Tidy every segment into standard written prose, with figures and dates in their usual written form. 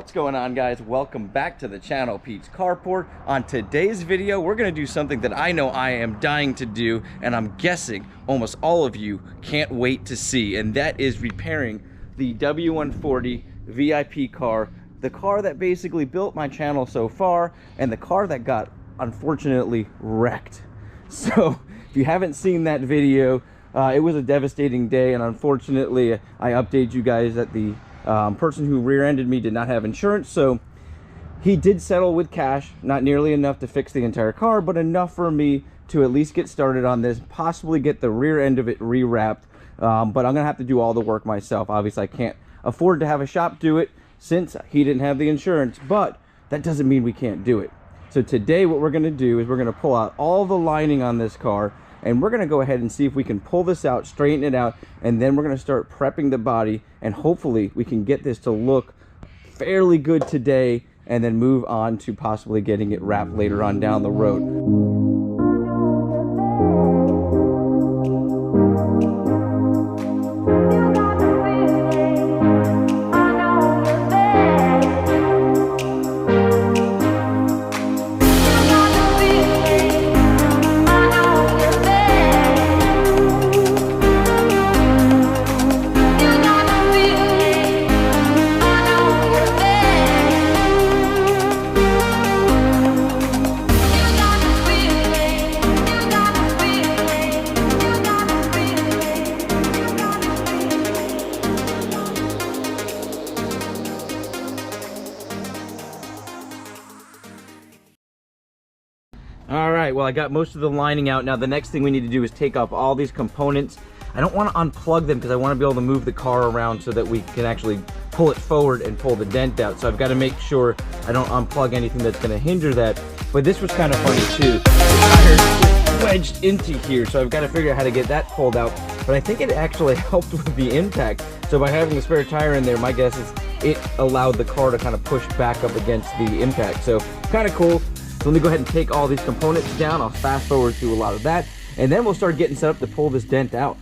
What's going on, guys? Welcome back to the channel, Pete's Carport. On today's video, we're gonna do something that I know I am dying to do, and I'm guessing almost all of you can't wait to see, and that is repairing the W140 VIP car, the car that basically built my channel so far, and the car that got unfortunately wrecked. So if you haven't seen that video, it was a devastating day, and unfortunately I updated you guys that the person who rear-ended me did not have insurance, so he did settle with cash. Not nearly enough to fix the entire car, but enough for me to at least get started on this, possibly get the rear end of it rewrapped. But I'm gonna have to do all the work myself. Obviously I can't afford to have a shop do it since he didn't have the insurance, but that doesn't mean we can't do it. So today what we're gonna do is we're gonna pull out all the lining on this car, and we're gonna go ahead and see if we can pull this out, straighten it out, and then we're gonna start prepping the body, and hopefully we can get this to look fairly good today and then move on to possibly getting it wrapped later on down the road. All right, well, I got most of the lining out. Now the next thing we need to do is take off all these components. I don't want to unplug them because I want to be able to move the car around so that we can actually pull it forward and pull the dent out. So I've got to make sure I don't unplug anything that's going to hinder that. But this was kind of funny too. The tire is wedged into here, so I've got to figure out how to get that pulled out. But I think it actually helped with the impact. So by having the spare tire in there, my guess is it allowed the car to kind of push back up against the impact. So kind of cool. So let me go ahead and take all these components down. I'll fast forward through a lot of that, and then we'll start getting set up to pull this dent out.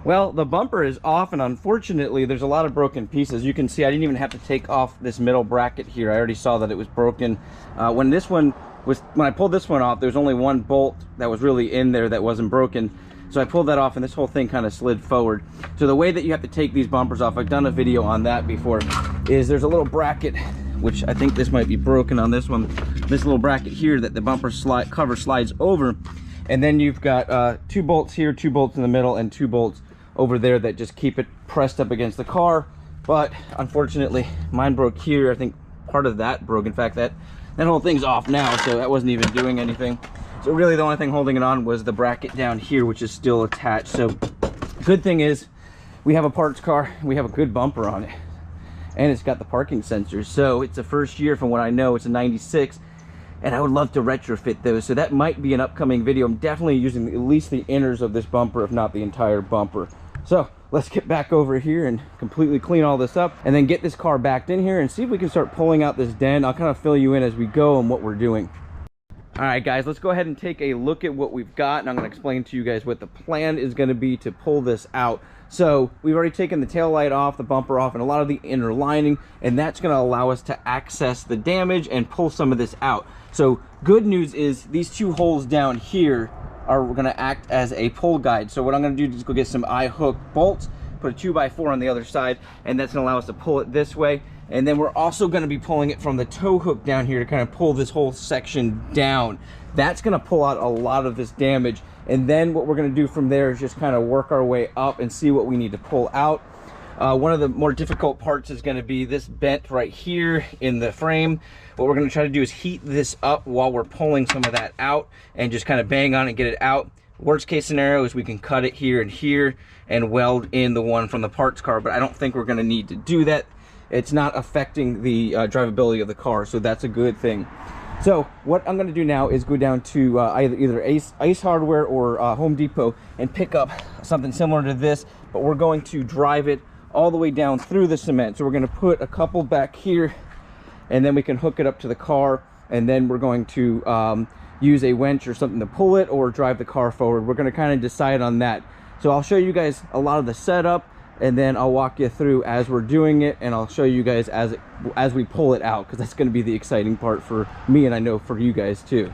Well, the bumper is off, and unfortunately there's a lot of broken pieces. You can see I didn't even have to take off this middle bracket here. I already saw that it was broken. When I pulled this one off, there's only one bolt that was really in there that wasn't broken. So I pulled that off, and this whole thing kind of slid forward. So the way that you have to take these bumpers off, I've done a video on that before, is there's a little bracket, which I think this might be broken on this one. This little bracket here that the bumper cover slides over. And then you've got 2 bolts here, 2 bolts in the middle, and 2 bolts over there that just keep it pressed up against the car. But unfortunately mine broke here. I think part of that broke. In fact, that whole thing's off now, so that wasn't even doing anything. So really the only thing holding it on was the bracket down here, which is still attached. So good thing is we have a parts car, we have a good bumper on it, and it's got the parking sensors. So it's the first year, from what I know, it's a 96, and I would love to retrofit those. So that might be an upcoming video. I'm definitely using at least the inners of this bumper, if not the entire bumper. So let's get back over here and completely clean all this up, and then get this car backed in here and see if we can start pulling out this dent. I'll kind of fill you in as we go on what we're doing. All right, guys, let's go ahead and take a look at what we've got, and I'm going to explain to you guys what the plan is going to be to pull this out. So we've already taken the tail light off, the bumper off, and a lot of the inner lining, and that's going to allow us to access the damage and pull some of this out. So good news is these two holes down here are going to act as a pull guide. So what I'm going to do is go get some eye hook bolts, put a 2x4 on the other side, and that's going to allow us to pull it this way. And then we're also going to be pulling it from the tow hook down here to kind of pull this whole section down. That's going to pull out a lot of this damage. And then what we're going to do from there is just kind of work our way up and see what we need to pull out. One of the more difficult parts is going to be this bent right here in the frame. What we're going to try to do is heat this up while we're pulling some of that out and just kind of bang on it and get it out. Worst case scenario is we can cut it here and here and weld in the one from the parts car, but I don't think we're going to need to do that. It's not affecting the drivability of the car, so that's a good thing. So what I'm going to do now is go down to either Ace Hardware or Home Depot and pick up something similar to this, but we're going to drive it all the way down through the cement. So we're going to put a couple back here, and then we can hook it up to the car, and then we're going to use a winch or something to pull it or drive the car forward. We're going to kind of decide on that. So I'll show you guys a lot of the setup, and then I'll walk you through as we're doing it, and I'll show you guys as we pull it out, because that's going to be the exciting part for me, and I know for you guys too.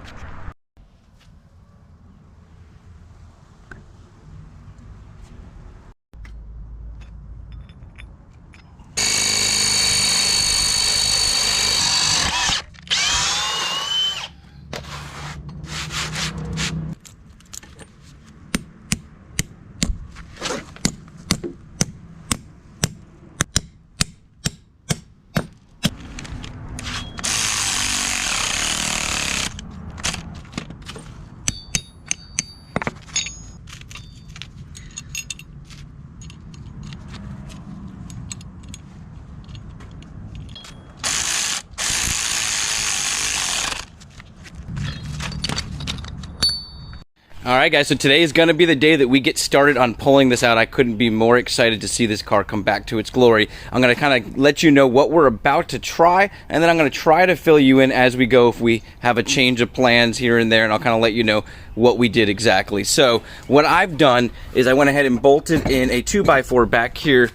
All right, guys, so today is going to be the day that we get started on pulling this out. I couldn't be more excited to see this car come back to its glory. I'm going to kind of let you know what we're about to try, and then I'm going to try to fill you in as we go if we have a change of plans here and there, and I'll kind of let you know what we did exactly. So what I've done is I went ahead and bolted in a 2x4 back here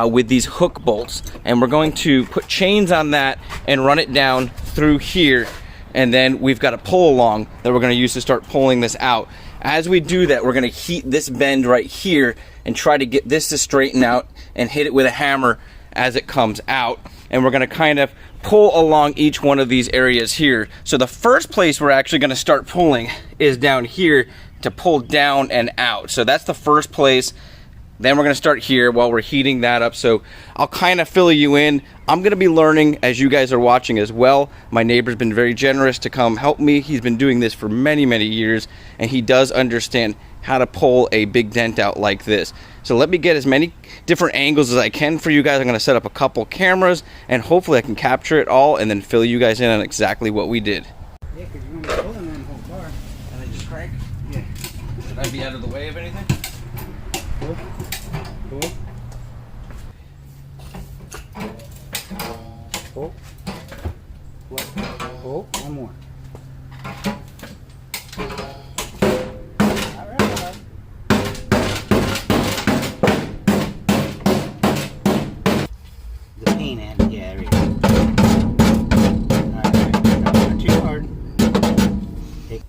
with these hook bolts, and we're going to put chains on that and run it down through here, and then we've got a pull along that we're going to use to start pulling this out. As we do that, we're going to heat this bend right here and try to get this to straighten out and hit it with a hammer as it comes out. And we're going to kind of pull along each one of these areas here. So the first place we're actually going to start pulling is down here to pull down and out. So that's the first place. Then we're going to start here while we're heating that up. So I'll kind of fill you in. I'm going to be learning as you guys are watching as well. My neighbor's been very generous to come help me. He's been doing this for many, many years, and he does understand how to pull a big dent out like this. So let me get as many different angles as I can for you guys. I'm going to set up a couple cameras, and hopefully I can capture it all and then fill you guys in on exactly what we did. Yeah, because you're going to be pulling on the whole car. And then just crank? Yeah. Should I be out of the way of anything? Pull. Pull. Pull. Pull. One more. All right. The paint end. Yeah, there we go. All right. Not too hard. Take.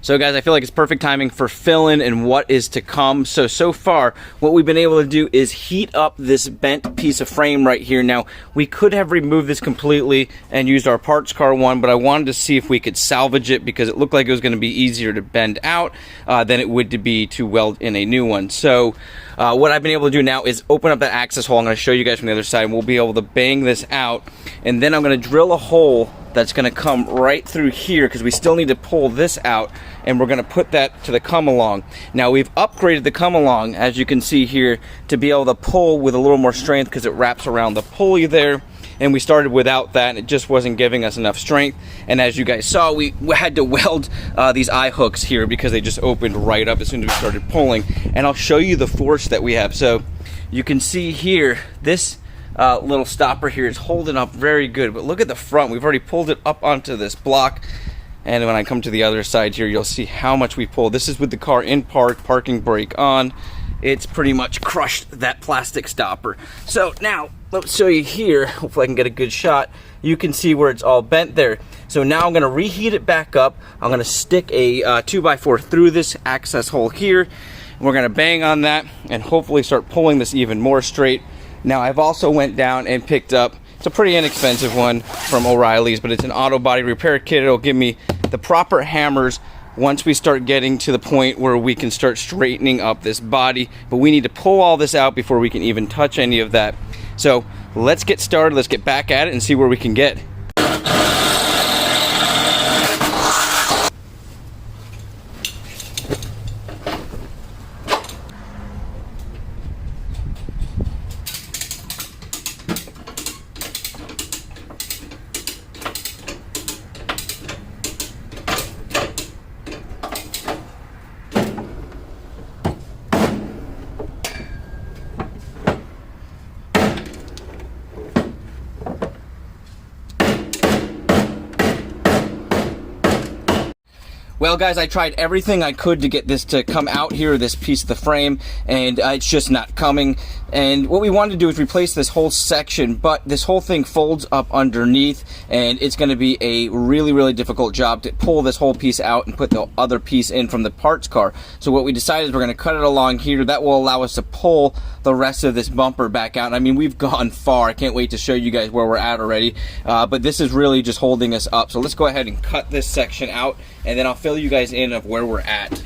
So guys, I feel like it's perfect timing for fill-in and what is to come. So far, what we've been able to do is heat up this bent piece of frame right here. Now, we could have removed this completely and used our parts car one, but I wanted to see if we could salvage it because it looked like it was gonna be easier to bend out than it would to be to weld in a new one. So what I've been able to do now is open up that access hole. I'm gonna show you guys from the other side, and we'll be able to bang this out. And then I'm gonna drill a hole that's gonna come right through here because we still need to pull this out, and we're gonna put that to the come along. Now we've upgraded the come along, as you can see here, to be able to pull with a little more strength because it wraps around the pulley there. And we started without that, and it just wasn't giving us enough strength. And as you guys saw, we had to weld these eye hooks here because they just opened right up as soon as we started pulling. And I'll show you the force that we have. So you can see here, this little stopper here is holding up very good, but look at the front. We've already pulled it up onto this block, and when I come to the other side here, you'll see how much we pulled. This is with the car in park, parking brake on. It's pretty much crushed that plastic stopper. So now let's show you here. Hopefully I can get a good shot. You can see where it's all bent there. So now I'm gonna reheat it back up. I'm gonna stick a 2x4 through this access hole here. We're gonna bang on that and hopefully start pulling this even more straight. Now I've also went down and picked up, it's a pretty inexpensive one from O'Reilly's, but it's an auto body repair kit. It'll give me the proper hammers once we start getting to the point where we can start straightening up this body. But we need to pull all this out before we can even touch any of that. So let's get started, let's get back at it and see where we can get. Well guys, I tried everything I could to get this to come out here, this piece of the frame, and it's just not coming. And what we wanted to do is replace this whole section, but this whole thing folds up underneath, and it's going to be a really difficult job to pull this whole piece out and put the other piece in from the parts car. So what we decided is we're going to cut it along here. That will allow us to pull the rest of this bumper back out. I mean, we've gone far. I can't wait to show you guys where we're at already, but this is really just holding us up. So let's go ahead and cut this section out, and then I'll fill you guys in of where we're at.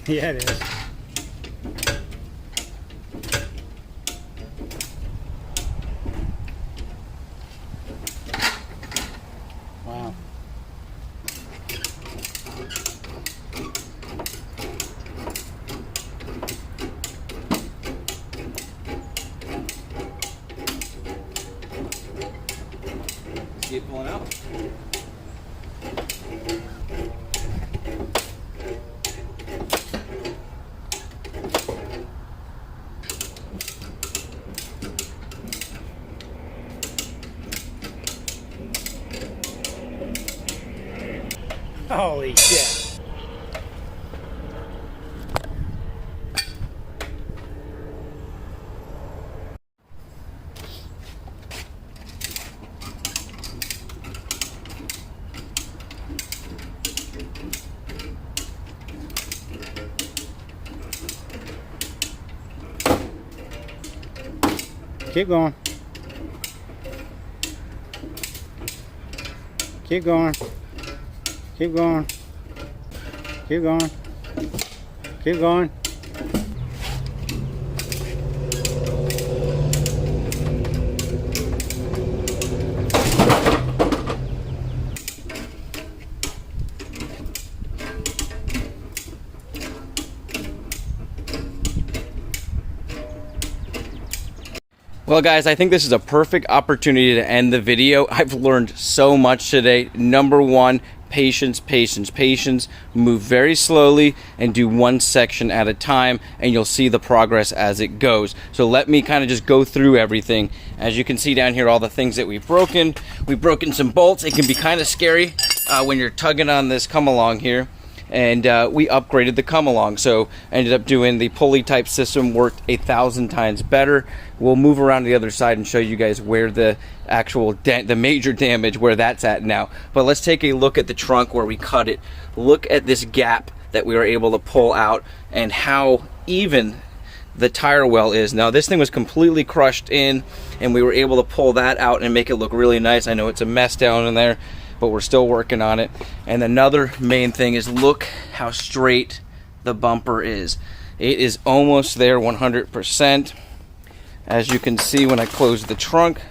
Yeah, it is. Wow. Keep pulling out. Holy shit. Keep going. Keep going. Keep going. Keep going. Keep going. Well guys, I think this is a perfect opportunity to end the video. I've learned so much today. Number one, patience, patience, patience. Move very slowly and do one section at a time, and you'll see the progress as it goes. So let me kind of just go through everything. As you can see down here, all the things that we've broken. We've broken some bolts. It can be kind of scary when you're tugging on this come along here, and we upgraded the come along, so ended up doing the pulley type system. Worked 1,000 times better. We'll move around to the other side and show you guys where the actual dent, the major damage, where that's at now. But let's take a look at the trunk where we cut it. Look at this gap that we were able to pull out and how even the tire well is. Now this thing was completely crushed in, and we were able to pull that out and make it look really nice. I know it's a mess down in there, but we're still working on it. And another main thing is look how straight the bumper is. It is almost there 100%. As you can see when I close the trunk,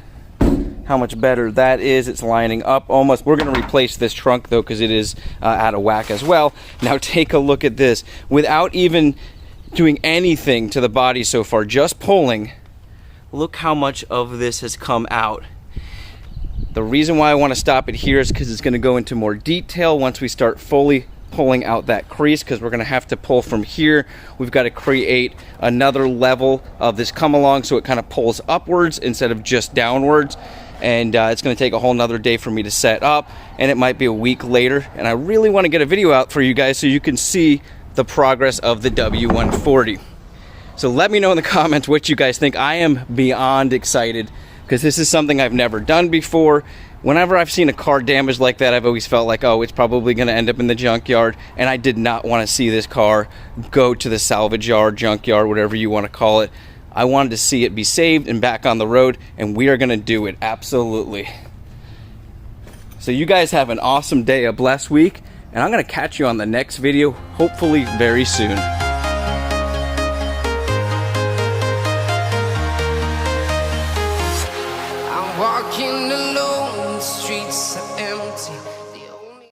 how much better that is. It's lining up almost. We're going to replace this trunk though, because it is out of whack as well. Now take a look at this. Without even doing anything to the body so far, just pulling, look how much of this has come out. The reason why I want to stop it here is because it's going to go into more detail once we start fully pulling out that crease, because we're going to have to pull from here. We've got to create another level of this come along so it kind of pulls upwards instead of just downwards. And it's going to take a whole nother day for me to set up, and it might be a week later. And I really want to get a video out for you guys so you can see the progress of the W140. So let me know in the comments what you guys think. I am beyond excited because this is something I've never done before. Whenever I've seen a car damaged like that, I've always felt like, oh, it's probably going to end up in the junkyard, and I did not want to see this car go to the salvage yard, junkyard, whatever you want to call it. I wanted to see it be saved and back on the road, and we are going to do it, absolutely. So you guys have an awesome day, a blessed week, and I'm going to catch you on the next video, hopefully very soon. I'm walking alone, the streets are